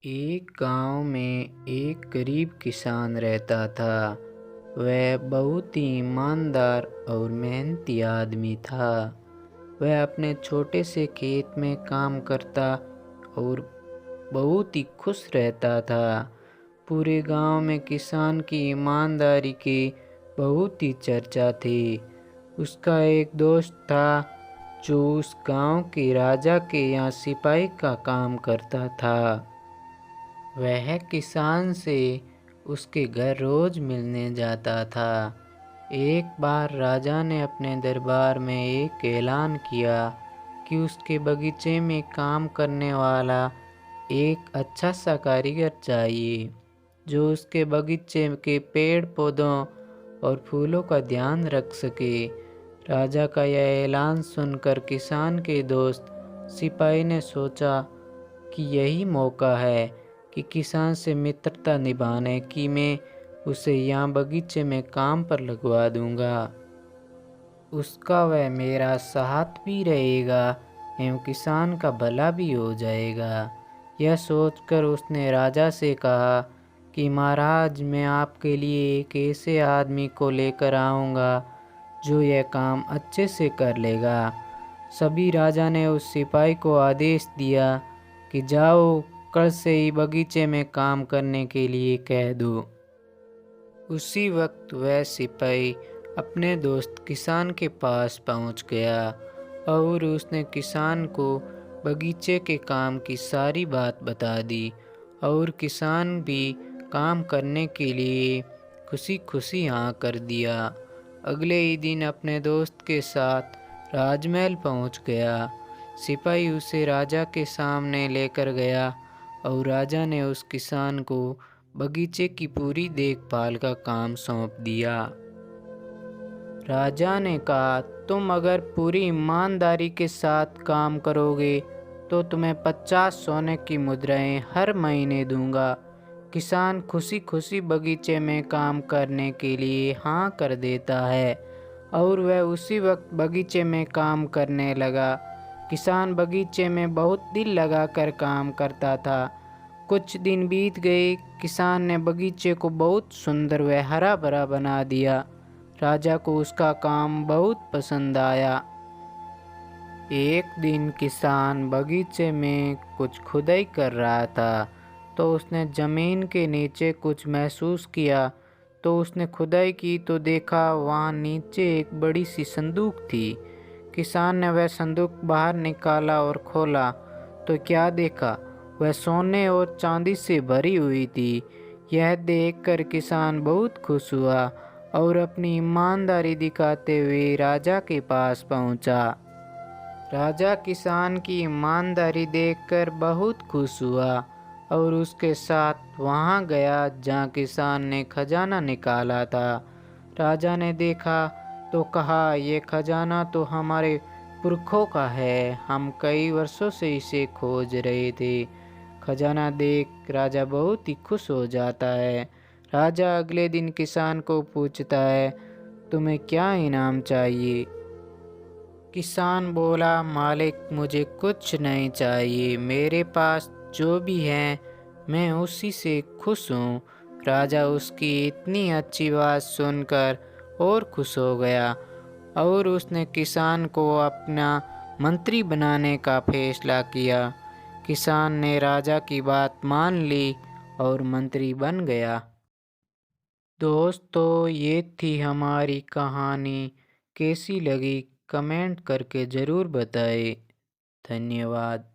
एक गांव में एक गरीब किसान रहता था। वह बहुत ही ईमानदार और मेहनती आदमी था। वह अपने छोटे से खेत में काम करता और बहुत ही खुश रहता था। पूरे गांव में किसान की ईमानदारी की बहुत ही चर्चा थी। उसका एक दोस्त था जो उस गांव के राजा के यहाँ सिपाही का काम करता था। वह किसान से उसके घर रोज मिलने जाता था। एक बार राजा ने अपने दरबार में एक ऐलान किया कि उसके बगीचे में काम करने वाला एक अच्छा सा कारीगर चाहिए जो उसके बगीचे के पेड़ पौधों और फूलों का ध्यान रख सके। राजा का यह ऐलान सुनकर किसान के दोस्त सिपाही ने सोचा कि यही मौका है कि किसान से मित्रता निभाने की मैं उसे यहाँ बगीचे में काम पर लगवा दूंगा। उसका वह मेरा साथ भी रहेगा एवं किसान का भला भी हो जाएगा। यह सोचकर उसने राजा से कहा कि महाराज, मैं आपके लिए एक ऐसे आदमी को लेकर आऊँगा जो यह काम अच्छे से कर लेगा। सभी राजा ने उस सिपाही को आदेश दिया कि जाओ, कल से ही बगीचे में काम करने के लिए कह दो। उसी वक्त वह सिपाही अपने दोस्त किसान के पास पहुंच गया और उसने किसान को बगीचे के काम की सारी बात बता दी और किसान भी काम करने के लिए खुशी खुशी हाँ कर दिया। अगले ही दिन अपने दोस्त के साथ राजमहल पहुंच गया। सिपाही उसे राजा के सामने लेकर गया और राजा ने उस किसान को बगीचे की पूरी देखभाल का काम सौंप दिया। राजा ने कहा, तुम अगर पूरी ईमानदारी के साथ काम करोगे तो तुम्हें 50 सोने की मुद्राएं हर महीने दूंगा। किसान खुशी खुशी बगीचे में काम करने के लिए हाँ कर देता है और वह उसी वक्त बगीचे में काम करने लगा। किसान बगीचे में बहुत दिल लगाकर काम करता था। कुछ दिन बीत गए। किसान ने बगीचे को बहुत सुंदर व हरा भरा बना दिया। राजा को उसका काम बहुत पसंद आया। एक दिन किसान बगीचे में कुछ खुदाई कर रहा था तो उसने जमीन के नीचे कुछ महसूस किया। तो उसने खुदाई की तो देखा वहाँ नीचे एक बड़ी सी संदूक थी। किसान ने वह संदूक बाहर निकाला और खोला तो क्या देखा, वह सोने और चांदी से भरी हुई थी। यह देखकर किसान बहुत खुश हुआ और अपनी ईमानदारी दिखाते हुए राजा के पास पहुंचा। राजा किसान की ईमानदारी देखकर बहुत खुश हुआ और उसके साथ वहां गया जहां किसान ने खजाना निकाला था। राजा ने देखा तो कहा, ये खजाना तो हमारे पुरखों का है, हम कई वर्षों से इसे खोज रहे थे। खजाना देख राजा बहुत ही खुश हो जाता है। राजा अगले दिन किसान को पूछता है, तुम्हें क्या इनाम चाहिए? किसान बोला, मालिक, मुझे कुछ नहीं चाहिए, मेरे पास जो भी है मैं उसी से खुश हूँ। राजा उसकी इतनी अच्छी बात सुनकर और खुश हो गया और उसने किसान को अपना मंत्री बनाने का फैसला किया। किसान ने राजा की बात मान ली और मंत्री बन गया। दोस्तों, ये थी हमारी कहानी। कैसी लगी कमेंट करके ज़रूर बताएं। धन्यवाद।